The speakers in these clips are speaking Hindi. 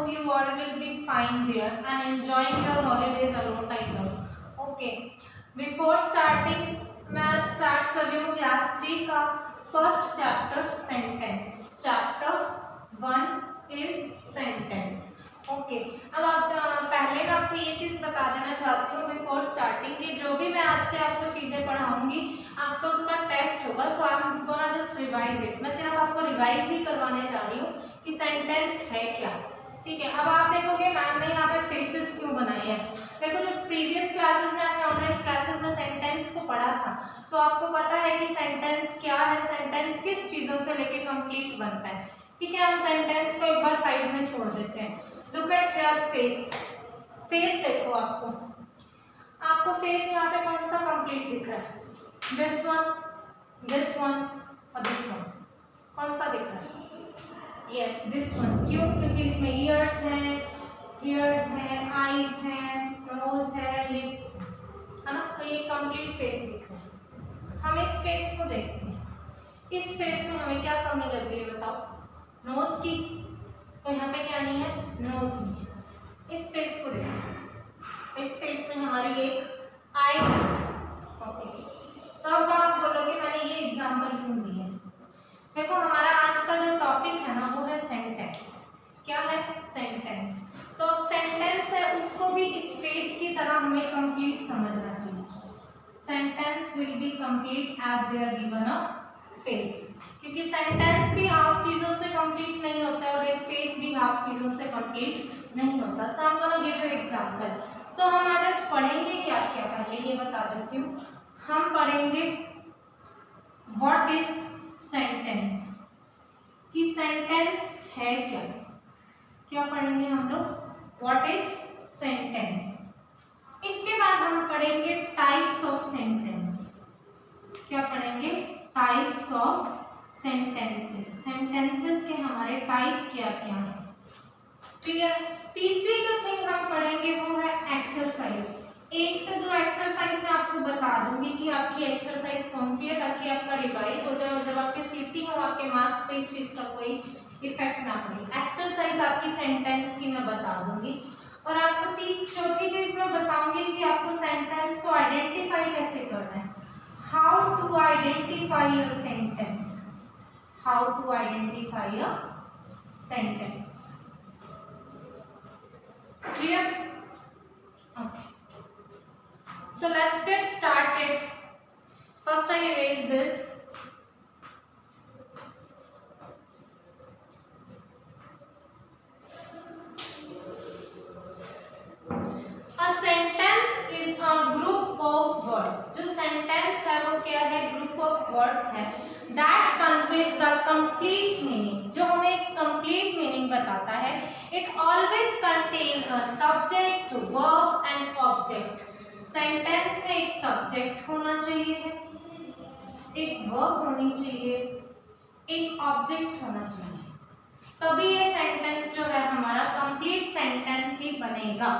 hope you all will be fine there and enjoying your holidays a lot, I know. Okay. Before starting, मैं start कर रही हूँ क्लास 3 का first chapter sentence. Chapter 1 is sentence. Okay. अब आप पहले मैं आपको ये चीज़ बता देना चाहती हूँ बिफोर स्टार्टिंग कि जो भी मैं आज से आपको चीज़ें पढ़ाऊंगी आपका उसका टेस्ट होगा. So I am gonna just revise it. मैं सिर्फ आपको रिवाइज ही करवाने जा रही हूँ कि सेंटेंस है क्या. ठीक है. अब आप देखोगे मैम ने यहाँ पे फेसेस क्यों बनाए हैं. देखो जब प्रीवियस क्लासेस में आपने ऑनलाइन क्लासेस में सेंटेंस को पढ़ा था तो आपको पता है कि सेंटेंस क्या है, सेंटेंस किस चीज़ों से लेके कंप्लीट बनता है. ठीक है. हम सेंटेंस को एक बार साइड में छोड़ देते हैं. Look at here face. Face देखो आपको फेस यहाँ पे कौन सा कंप्लीट दिख रहा है. दिस वन और दिस वन. कौन सा दिख रहा है. Yes this one. क्यों? क्योंकि इसमें ईयर्स हैं, आईज हैं, नोज है, लिप्स है ना. तो ये कंप्लीट फेस दिख रहा है. हम इस फेस को देखते हैं. इस फेस में हमें क्या कमी लग रही है बताओ. नोज की. तो यहाँ पे क्या नहीं है, नोज नहीं है. इस फेस को देखो. इस फेस में हमारी एक आई है. ओके. तो अब आप बोलोगे मैंने ये एग्जांपल क्यों दिए. देखो हमारा आज का जो टॉपिक है ना वो है सेंटेंस. क्या है? सेंटेंस. तो अब सेंटेंस है उसको भी इस फेस की तरह हमें कंप्लीट समझना चाहिए. Sentence will be complete as they are given a face. क्योंकि सेंटेंस भी हाफ चीज़ों से कंप्लीट नहीं होता है और एक फेस भी हाफ चीज़ों से कंप्लीट नहीं होता. So I am gonna give you example. So हम आज पढ़ेंगे क्या क्या. पहले ये बता देती हूँ. हम पढ़ेंगे व्हाट इज सेंटेंस. कि सेंटेंस है क्या. क्या पढ़ेंगे हम लोग. What is sentence. इसके बाद हम पढ़ेंगे टाइप्स ऑफ सेंटेंस. क्या पढ़ेंगे. Types of sentences. सेंटेंसेस के हमारे टाइप क्या क्या हैं. क्लियर. तीसरी जो थिंग हम पढ़ेंगे वो है एक्सरसाइज. 1 से 2 एक्सरसाइज मैं आपको बता दूंगी कि आपकी एक्सरसाइज कौन सी है ताकि आपका रिवाइज हो जाए और जब आपके सीटिंग हो आपके मार्क्स पे इस चीज का कोई इफेक्ट ना पड़े. एक्सरसाइज आपकी सेंटेंस की मैं बता दूंगी और आपको चौथी चीज मैं बताऊंगी कि आपको सेंटेंस को आइडेंटिफाई कैसे करना है. How to identify a sentence. How to identify a sentence. Clear? Okay. So let's get started. First I erase this. A sentence is a group of words. जो sentence है वो क्या है. Group of words है. That conveys the complete meaning. जो हमें एक complete meaning बताता है. It always contain a subject, verb and object. Sentence में एक subject होना चाहिए, एक verb होनी चाहिए, एक object होना चाहिए. तभी ये sentence जो है हमारा complete sentence ही बनेगा.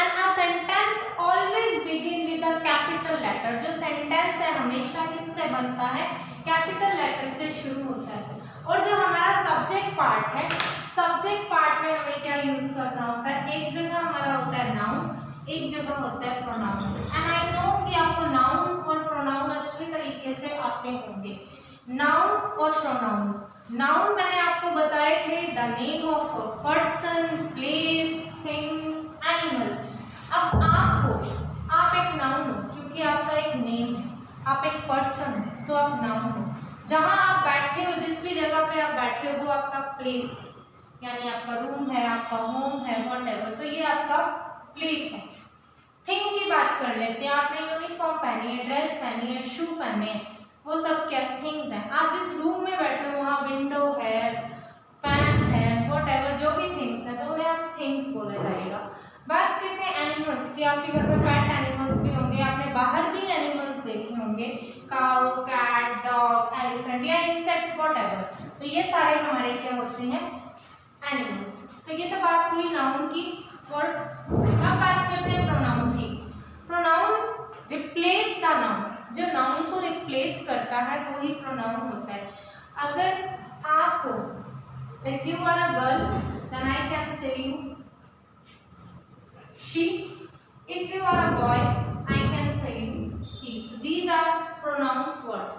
And a sentence always begin with a capital letter. जो sentence है हमेशा किससे बनता है. कैपिटल लेटर से शुरू होता है. और जो हमारा सब्जेक्ट पार्ट है, सब्जेक्ट पार्ट में हमें क्या यूज करना होता है. एक जगह हमारा होता है नाउन, एक जगह होता है प्रोनाउन. एंड आई नो कि आपको नाउन और प्रोनाउन अच्छे तरीके से आते होंगे. नाउन और प्रोनाउन. नाउन मैंने आपको बताए थे the name of a person, place, thing, animal. अब आप एक नाउन हो क्योंकि आपका एक नेम है. आप एक पर्सन हो तो आप नाउन हो. जहाँ आप बैठे हो, जिस भी जगह पे आप बैठे हो वो आपका प्लेस है. यानी आपका रूम है, आपका होम है, व्हाटएवर. तो ये आपका प्लेस है. थिंग की बात कर लेते हैं. आपने यूनिफॉर्म पहनी है, ड्रेस पहनी है, शू पहने हैं, वो सब क्या थिंग्स हैं. आप जिस रूम में बैठे हो वहाँ विंडो है, फैन है, व्हाटएवर जो भी थिंग्स है तो उन्हें आप थिंग्स बोला जाएगा. बात करते हैं एनिमल्स की. आपके घर में पेट एनिमल्स भी होंगे. आपने बाहर भी एनिमल्स देखे होंगे. काउ, कैट, डॉग, एलिफेंट या इंसेक्ट व्हाटएवर. तो ये सारे हमारे क्या होते हैं एनिमल्स. तो ये तो बात हुई नाउन की. और अब बात करते हैं प्रोनाउन की. Pronoun replace the noun. जो नाउन को रिप्लेस करता है वही प्रोनाउन होता है. अगर आप हो If you are a girl, then I can say you she. If you are a boy, I can say you he. These are pronouns word.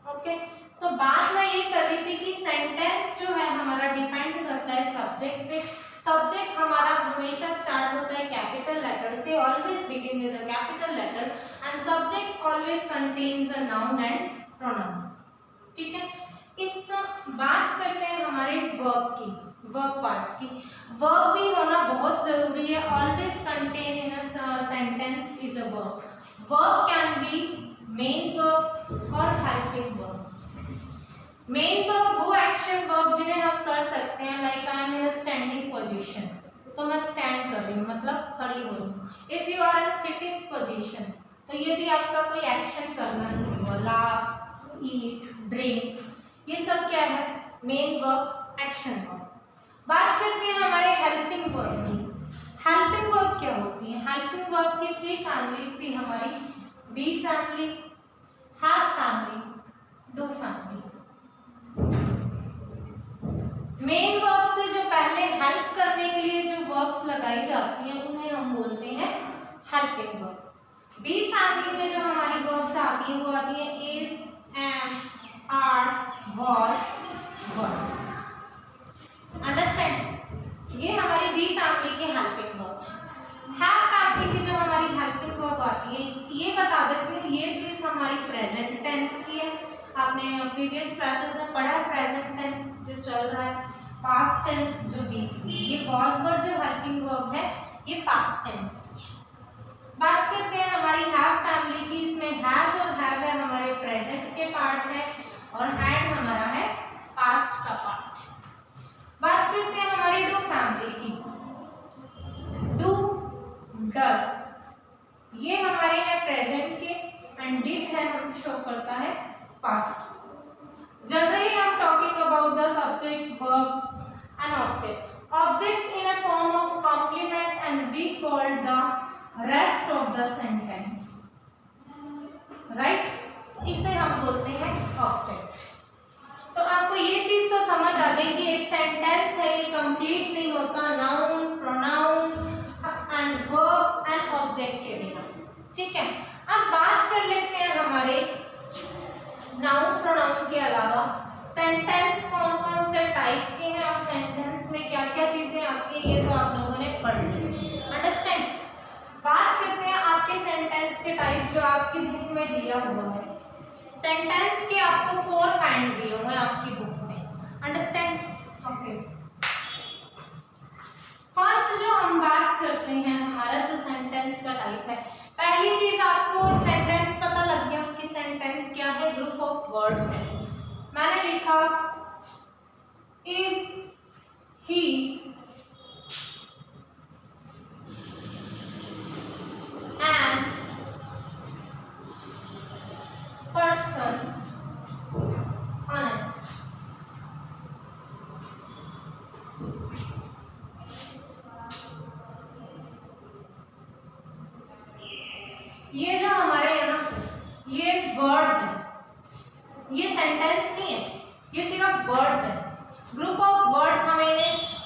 Okay. तो बात मैं ये कर रही थी कि सेंटेंस जो है हमारा डिपेंड करता है सब्जेक्ट पे। सब्जेक्ट हमारा हमेशा स्टार्ट होता है कैपिटल लेटर से, always begin with a capital letter, and subject always contains a noun and pronoun. ठीक है। इस बात करते हैं हमारे वर्ब की, वर्ब पार्ट की। वर्ब भी होना बहुत जरूरी है। Always contain in a sentence is a verb. Verb can be main verb और हेल्पिंग वर्ब। मेन वर्ब वो एक्शन वर्ब जिन्हें हम कर सकते हैं, like I am in a standing position, तो मैं स्टैंड कर रही हूँ मतलब खड़ी हो रही हूँ। If you are in sitting position, तो ये भी आपका कोई एक्शन करना है, लाफ, ईट, ड्रिंक, ये सब क्या है, मेन वर्ब, एक्शन वर्ब। बात करते हैं हमारे हेल्पिंग वर्ब की। हेल्पिंग वर्ब क्या होती है? हेल्पिंग वर्ब की 3 फैमिलीज थी हमारी, be family, have family, do family. Main verb से जो पहले हेल्प करने के लिए जो वर्ब्स लगाई जाती हैं उन्हें हम बोलते हैं हेल्पिंग वर्ब। बी फैमिली में जो हमारी वर्ब्स आती हैं वो आती हैं is, am, are, was, were. Understand? ये हमारी बी फैमिली की हेल्पिंग वर्ब है। हैव फैमिली की जो हमारी हेल्पिंग वर्ब आती है, ये बता देती हूँ, ये चीज हमारी प्रेजेंट टेंस की है। आपने प्रीवियस क्लासेस में पढ़ा है प्रेजेंट टेंस जो चल रहा है, पास्ट टेंस जो बीत गई। ये वाज वर्ब जो हेल्पिंग वर्ब है ये पास्ट टेंस की है। बात करते हैं हमारी हैव फैमिली की। इसमें हैज और हैव है हमारे प्रेजेंट के पार्ट है और हैड हमारा है पास्ट का पार्ट है। बात करते हैं हमारी डू फैमिली की। डू, डज, ये हमारे हैं प्रेजेंट के, एंड डिड है हम शो करता है past. Generally, I am talking about the subject, verb, and object. Object in a form of complement, and we call the rest of the sentence. Right? इसे हम बोलते हैं object. तो आपको ये चीज तो समझ आ गई कि एक सेंटेंस है ये कंप्लीट नहीं होता noun, pronoun and verb and object के बिना। ठीक है। अब बात कर लेते हैं हमारे नाउन प्रोनाउन के अलावा सेंटेंस कौन कौन से टाइप के हैं और सेंटेंस में क्या क्या चीजें आती हैं, ये तो आप लोगों ने पढ़ ली। अंडरस्टैंड? बात करते हैं आपके सेंटेंस के टाइप जो आपकी बुक में दिया हुआ है। सेंटेंस के आपको 4 काइंड दिए हुए हैं आपकी बुक में। अंडरस्टैंड? ओके। फर्स्ट जो हम बात करते हैं हमारा जो सेंटेंस का टाइप है, पहली चीज आपको सेंटेंस पता लग गया कि सेंटेंस क्या है, ग्रुप ऑफ वर्ड्स है। मैंने लिखा is he an person honest. ये जो हमारे यहाँ ये वर्ड्स हैं, ये सेंटेंस नहीं है, ये सिर्फ वर्ड्स है। ग्रुप ऑफ वर्ड्स हमें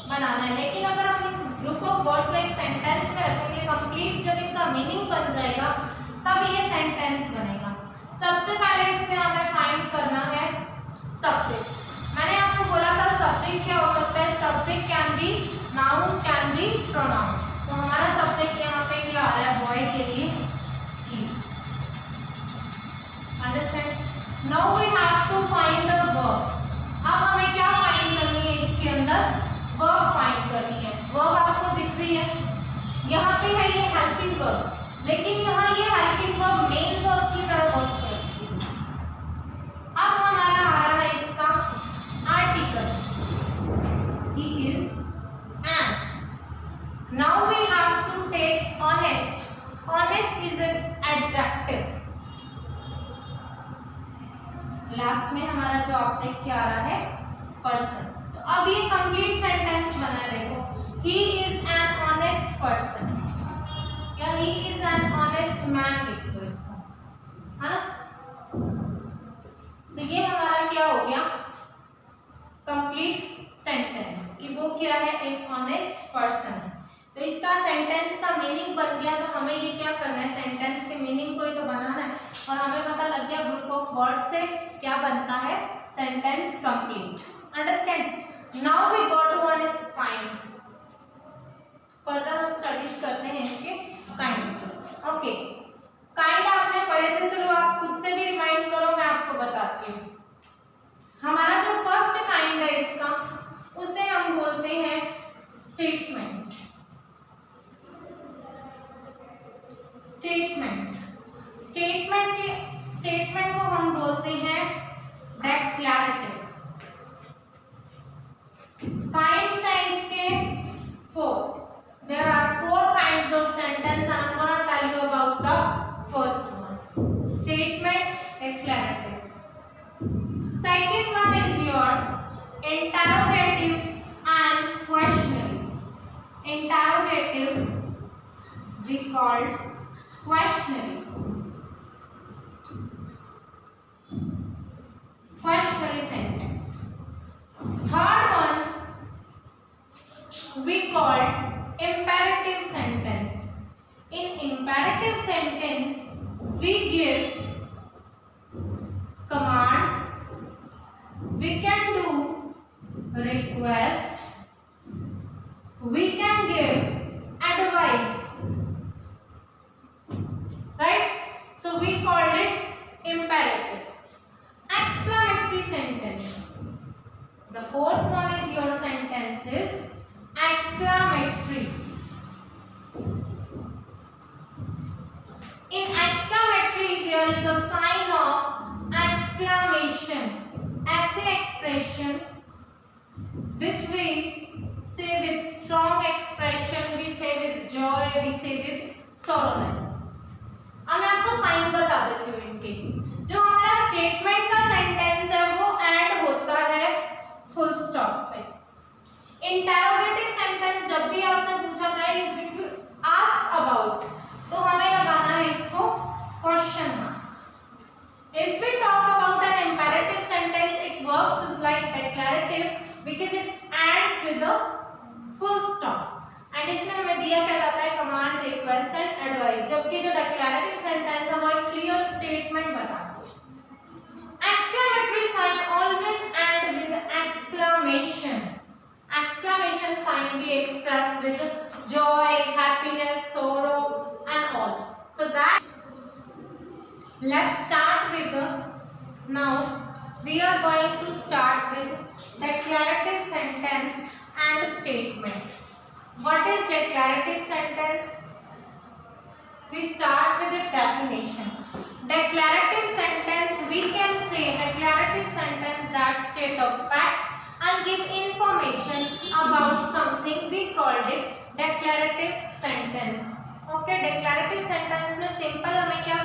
बनाना है, लेकिन अगर हम ग्रुप ऑफ वर्ड को एक सेंटेंस में रखेंगे, कंप्लीट जब इनका मीनिंग बन जाएगा तब ये सेंटेंस बनेगा। सबसे पहले इसमें हमें फाइंड करना है सब्जेक्ट। मैंने आपको बोला था सब्जेक्ट क्या हो सकता है, subject can be noun, can be pronoun. तो हमारा सब्जेक्ट यहाँ पे क्या आ रहा है बॉय के लिए ही। Understand? Now we have to find the verb. अब हमें क्या फाइंड करनी है इसके अंदर, verb फाइंड करनी है। verb आपको दिख रही है, यहाँ पे है ये हेल्पिंग verb, लेकिन यहाँ ये हेल्पिंग verb मेन verb की तरह वर्क करती है। अब हमारा आ रहा है इसका article, he is an. Now we have to take honest. Honest is an adjective. Last में हमारा जो ऑब्जेक्ट क्या आ रहा है, पर्सन। तो अब ये कंप्लीट सेंटेंस बना है, देखो he is an honest person या he is an honest man लिख दो इसको, है ना। तो ये हमारा क्या हो गया, कंप्लीट सेंटेंस कि वो क्या है, एक ऑनेस्ट पर्सन है। तो इसका सेंटेंस का मीनिंग बन गया। तो हमें ये क्या करना है, सेंटेंस के मीनिंग को ही तो बनाना है और हमें पता लग गया ग्रुप ऑफ वर्ड से क्या बनता है, sentence complete. Understand. Now we go to one is kind. Further हम स्टडीज करते हैं इसके काइंड की। ओके, काइंड आपने पढ़े थे, चलो आप खुद से भी रिमाइंड करो, मैं आपको बताती हूँ। हमारा जो फर्स्ट काइंड है इसका, उसे हम बोलते हैं स्टेटमेंट। स्टेटमेंट को हम बोलते हैं डेक्लरेटिव। काइंड्स है इसके 4। There are 4 kinds of sentence. I am gonna tell you about the first one. Statement, declarative. Second one is your interrogative and questioning. Interrogative we called questionary. Questionary sentence. Third one we called imperative sentence. In imperative sentence we give command, we can do request, we can give advice, right? So we called it imperative. Exclamatory sentence. The fourth one is your sentence is exclamatory. In exclamatory there is a sign of exclamation, ऐसे expression which we say with strong expression, we say with joy, we say with sorrowness. अब मैं आपको साइन बता देती हूँ इनके। जो हमारा स्टेटमेंट का सेंटेंस है वो एंड होता है फुल स्टॉप से। इंटरोगेटिव सेंटेंस जब भी आपसे पूछा जाए आस्क अबाउट, तो हमें लगाना है इसको question mark. If we talk about an imperative sentence it works like declarative because it ends with a full stop and इसमें हमें दिया क्या जाता है, कमांड, रिक्वेस्ट एंड एडवाइस। जबकि जो डेक्लरेटिव सेंटेंस है वो एक क्लियर स्टेटमेंट बताती है। Exclamatory sign always end with exclamation. Exclamation sign we express with joy, happiness, sorrow and all. So that let's start with now we are going to start with declarative sentence and statement. What is declarative sentence? We start with the definition. Declarative sentence we can say declarative sentence that state of fact and give information about something, we called it declarative sentence. Okay, declarative sentence में सिंपल हमें क्या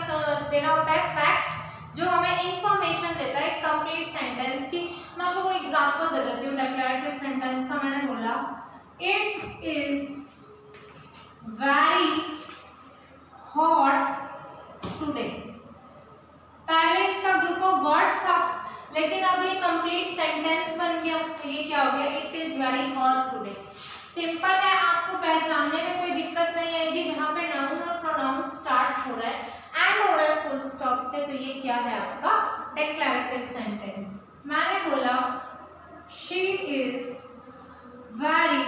देना होता है, फैक्ट जो हमें इंफॉर्मेशन देता है कंप्लीट सेंटेंस की। मैं आपको कोई एग्जांपल दे देती हूँ डेक्लरेटिव सेंटेंस का। मैंने बोला it is very hot today. पहले इसका ग्रुप ऑफ वर्ड्स था लेकिन अब ये कंप्लीट सेंटेंस बन गया। ये क्या हो गया, it is very hot today. Simple है, आपको पहचानने में कोई दिक्कत नहीं आएगी। जहाँ पे नाउन और प्रोनाउन स्टार्ट हो रहा है एंड हो रहा है फुल स्टॉप से, तो ये क्या है आपका डेक्लरेटिव सेंटेंस। मैंने बोला she is very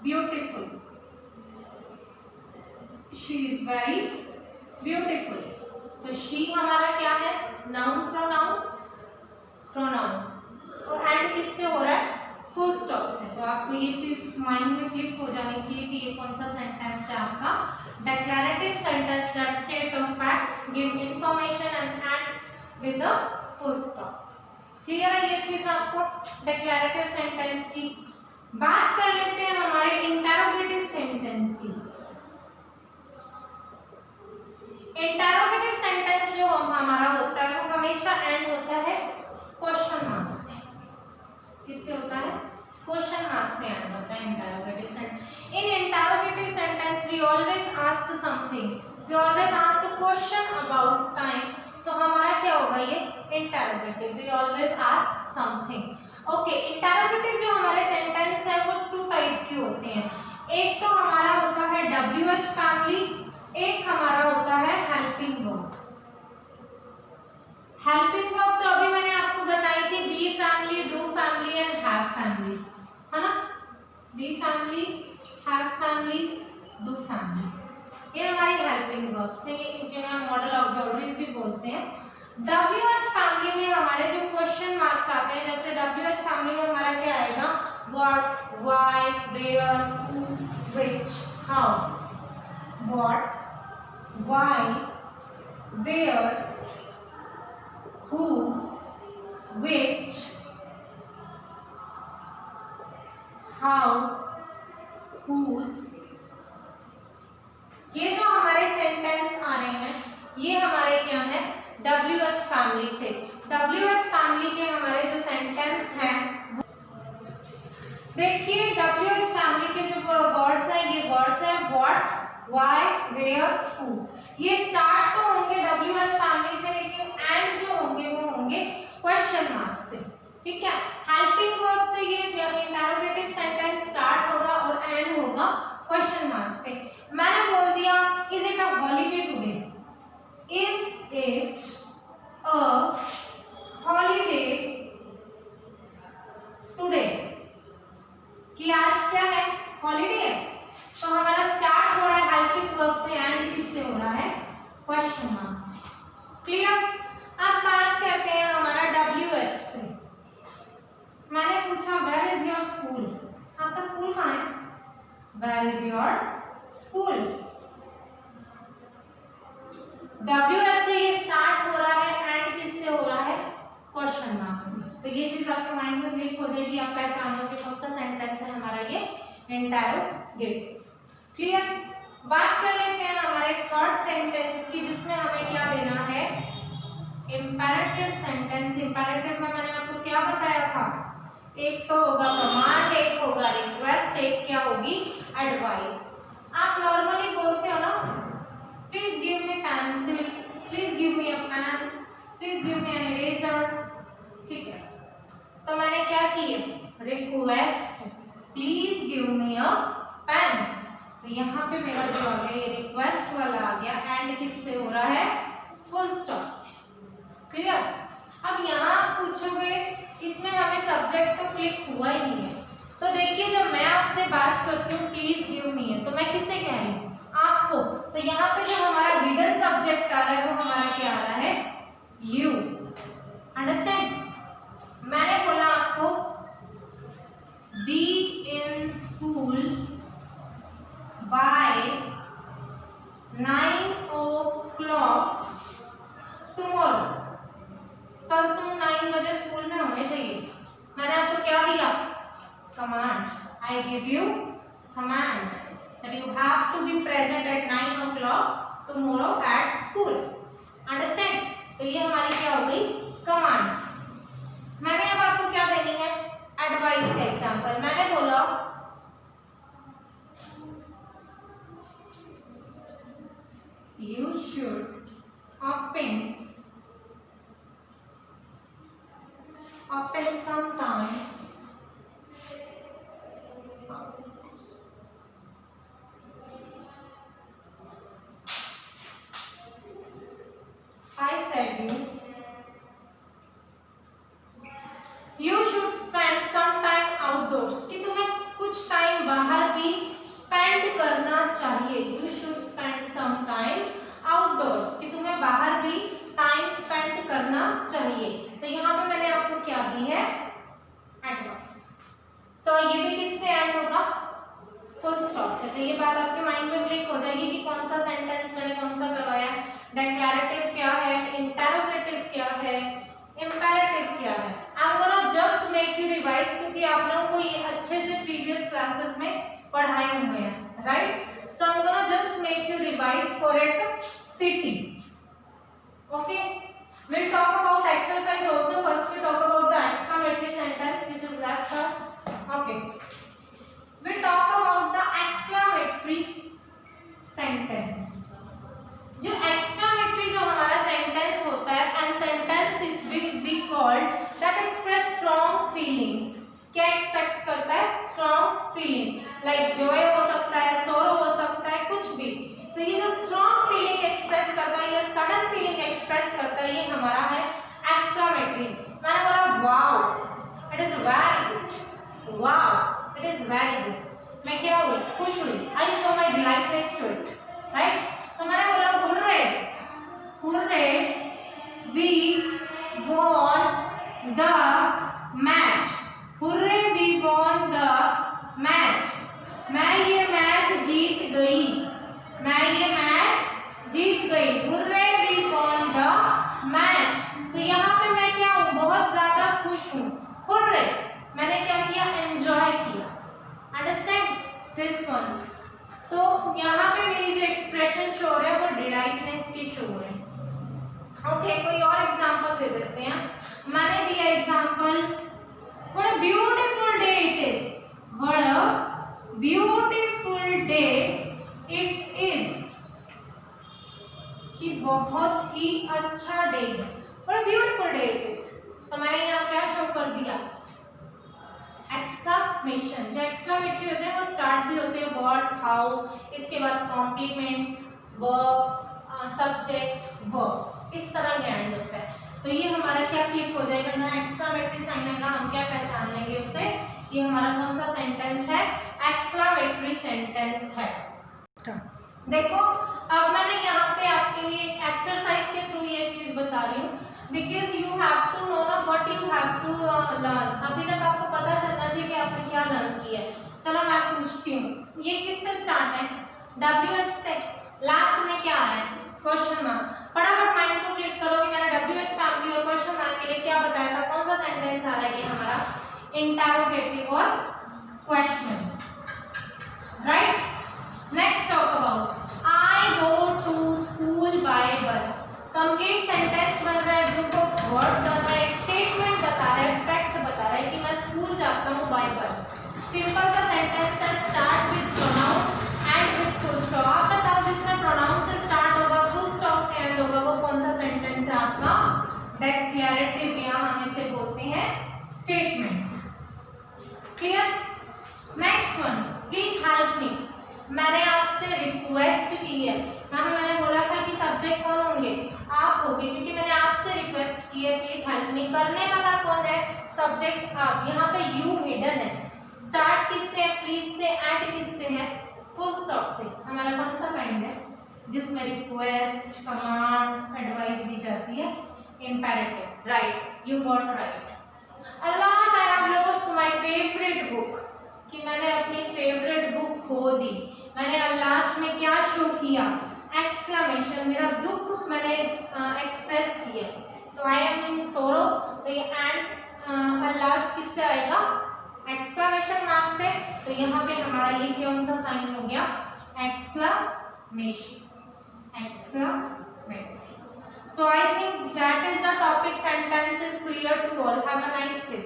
beautiful. She is very beautiful. तो शी हमारा क्या है, नाउन प्रोनाउन, और एंड किससे हो रहा है, फुल स्टॉप से। तो आपको ये चीज माइंड में क्लिक हो जानी चाहिए कि ये कौन सा सेंटेंस है आपका declarative sentence that state of fact, give information and ends with a full stop. Clear है ये चीज आपको डेक्लरेटिव सेंटेंस की। बात कर लेते हैं हमारे इंटरोगेटिव सेंटेंस की। इंटरोगेटिव सेंटेंस जो हमारा होता है वो हमेशा एंड होता है क्वेश्चन मार्क से। किससे होता है, क्वेश्चन मार्क से एंड होता है interrogative sentence. In interrogative sentence we always ask something, we always ask a question about time. तो हमारा क्या होगा ये interrogative, we always ask something. Okay, interrogative जो हमारे सेंटेंस है वो 2 टाइप के होते हैं। एक तो हमारा होता है WH फैमिली, एक हमारा होता है हेल्पिंग वर्ब। हेल्पिंग वर्ब तो अभी मैंने आपको बताई थी, be family, do family and have family, है ना। Be family, have family, do family, ये हमारी हेल्पिंग वर्ब से, जिन्हें हम मॉडल ऑक्सिलरीज भी बोलते हैं। WH फैमिली में हमारे जो क्वेश्चन मार्क्स आते हैं, जैसे WH फैमिली में हमारा क्या आएगा, what, why, where, who, which, how. What, why, where, who, which, how, whose, ये जो हमारे सेंटेंस आ रहे हैं ये हमारे क्या है, WH फैमिली से। WH फैमिली के हमारे जो सेंटेंस हैं, देखिए WH फैमिली के जो वर्ड्स हैं, ये वर्ड्स हैं व्हाट, व्हाई, वेयर, हु। ये स्टार्ट तो होंगे WH फैमिली से, लेकिन एंड जो होंगे वो होंगे क्वेश्चन मार्क से, ठीक है। हेल्पिंग वर्ब से ये इंटरोगेटिव सेंटेंस स्टार्ट होगा और एंड होगा क्वेश्चन मार्क से। मैंने बोल दिया is it a holiday today, is it a holiday today, कि आज क्या है, हॉलीडे है। तो हमारा स्टार्ट हो रहा है हेल्पिंग वर्ब से, एंड किससे हो रहा है, क्वेश्चन मार्क से। क्लियर। अब बात करते हैं हमारा WH से। मैंने पूछा वेयर इज योर स्कूल, आपका स्कूल कहाँ है, where is your school. WH से ये स्टार्ट हो रहा है, एंड किससे हो रहा है, क्वेश्चन मार्क से। तो ये चीज आपके माइंड में क्लिक हो जाएगी, आप पहचान लो कि कौन सा सेंटेंस है हमारा ये इंटरोगेटिव। क्लियर। बात कर लेते हैं हमारे थर्ड सेंटेंस की, जिसमें हमें क्या देना है, इंपेरेटिव सेंटेंस। इंपेरेटिव में मैंने आपको क्या बताया था, एक तो होगा कमांड, एक होगा रिक्वेस्ट, एक क्या होगी, एडवाइस। आप नॉर्मली बोलते हो ना, please give me pencil, please give me a pen, please give me an eraser, ठीक है। तो मैंने क्या की, request, please give me a pen. तो यहाँ पे मेरा जो आ गया, ये रिक्वेस्ट वाला आ गया, एंड किससे हो रहा है, फुल स्टॉप से। क्लियर। अब यहाँ आप पूछोगे इसमें हमें सब्जेक्ट तो क्लिक हुआ ही नहीं है। तो देखिए जब मैं आपसे बात करती हूँ प्लीज गिव मी है, तो मैं किससे कह रही हूँ, आपको। तो यहाँ पे जो हमारा हिडन सब्जेक्ट आ रहा है वो हमारा क्या आ रहा है, यू। अंडरस्टैंड। मैंने बोला आपको be in school by 9 o'clock tomorrow, कल तुम 9 बजे स्कूल में होने चाहिए। मैंने आपको क्या दिया, command. I give you command that you have to be present at 9 o'clock tomorrow at school. Understand. तो ये हमारी क्या हो गई, कमांड। मैंने अब आपको क्या देनी है, एडवाइस का एग्जांपल। मैंने बोला you should open sometimes I said you should spend some time outdoors, कि तुम्हें कुछ टाइम बाहर भी स्पेंड करना चाहिए। You should spend some time outdoors, कि तुम्हें बाहर भी टाइम स्पेंड करना चाहिए। तो यहाँ पे मैंने आपको क्या दी है, एडवाइस। तो ये भी किससे एंड होगा, फुल स्टॉप से। तो ये बात आपके माइंड में क्लिक हो जाएगी कि कौन सा सेंटेंस मैंने कौन सा करवाया, डिक्लेरेटिव क्या है, इंटरोगेटिव क्या है, इंपेरेटिव क्या है। आई am gonna just make you revise, क्योंकि आप लोगों को ये अच्छे से प्रीवियस क्लासेस में पढ़ाए हुए हैं, right. So I am gonna just make you revise for it city. Okay, we'll talk about exercise also. First we talk about the exclamatory sentence which is left out. Okay, we'll talk about the exclamatory sentence. जो exclamatory जो हमारा sentence होता है, and sentence is we called that express strong feeling, it is very good, wow it is very good. मैं क्या हुई, खुश हुई, I show my delightness to it, right. So मैंने बोला hurray, hurray we won the match, hurray we won the match, मैं ये मैच जीत गई, मैं ये मैच जीत गई, hurray we won the match. तो यहाँ पे मैं क्या हूँ, बहुत ज्यादा खुश हूँ, हुर्रे मैंने क्या किया, एंजॉय किया, अंडरस्टैंड दिस वन। तो यहाँ पे मेरी जो एक्सप्रेशन शो रहा है वो डिलाइटनेस की शो है। ओके, कोई और एग्जांपल दे देते हैं। मैंने दिया example, what a beautiful day it is, what a beautiful day it is, कि बहुत ही अच्छा डे है, what a beautiful day it is. तो मैंने यहाँ क्या शो कर दिया, एक्सक्लेमेशन। जो एक्सक्लेमेटरी होते हैं वो स्टार्ट भी होते हैं व्हाट, हाउ, इसके बाद कॉम्प्लीमेंट, वर्ब, सब्जेक्ट, वर्ब, इस तरह का एंड होता है। तो ये हमारा क्या क्लिक हो जाएगा, जहाँ एक्सक्लेमेटरी साइन आएगा हम क्या पहचान लेंगे उसे, ये हमारा कौन सा सेंटेंस है, एक्सक्लेमेटरी सेंटेंस है। देखो अब मैंने यहाँ पे आपके लिए एक्सरसाइज के थ्रू ये चीज बता रही हूँ, because you have to know ना what you have to learn. अभी तक आपको पता चलना चाहिए कि आपने क्या लर्न किया है। चलो मैं पूछती हूँ, ये किससे स्टार्ट है, WH से, लास्ट में क्या आया है, क्वेश्चन मार्क। फटाफट माइंड को क्लिक करो कि मैंने WH फैमिली और क्वेश्चन मार्क के लिए क्या बताया था, कौन सा सेंटेंस आ रहा है, ये हमारा इंटरोगेटिव और question, right. Next talk about I go to school by bus, complete sentence बन रहा है, ग्रुप ऑफ वर्ड बन रहा है, स्टेटमेंट बता रहा है, फैक्ट बता रहा है कि मैं स्कूल जाता हूँ बाय बस। सिंपल सा सेंटेंस है, start with pronoun and with full stop. आप बताओ जिसमें प्रोनाउन से स्टार्ट होगा, फुल स्टॉप से एंड होगा, वो कौन सा सेंटेंस है आपका, डेक्लेरेटिव, या हम इसे बोलते हैं statement. Clear. Next one, please help me. मैंने आपसे रिक्वेस्ट की है, मैंने बोला था कि सब्जेक्ट कौन होंगे, आप होंगे, क्योंकि मैंने आपसे रिक्वेस्ट की है प्लीज हेल्प मी। करने वाला कौन है, सब्जेक्ट आप। यहाँ पे यू हिडन है, स्टार्ट किससे है, प्लीज से, एंड किससे है, फुल स्टॉप से। हमारा कौन सा काइंड है जिसमें रिक्वेस्ट, कमांड, एडवाइस दी जाती है, imperative, right, you got right. Alas I have lost my favourite book, कि मैंने अपनी फेवरेट बुक खो दी। मैंने लास्ट में क्या शो किया, एक्सक्लेमेशन, मेरा दुख मैंने एक्सप्रेस किया। तो आई एम इन सोरो, तो ये एंड लास्ट किससे आएगा, एक्सक्लेमेशन मार्क से। तो यहाँ पे हमारा ये कौन सा साइन हो गया, exclamation, exclamatory. So I think that is the topic, sentence is clear to all. Have a nice day.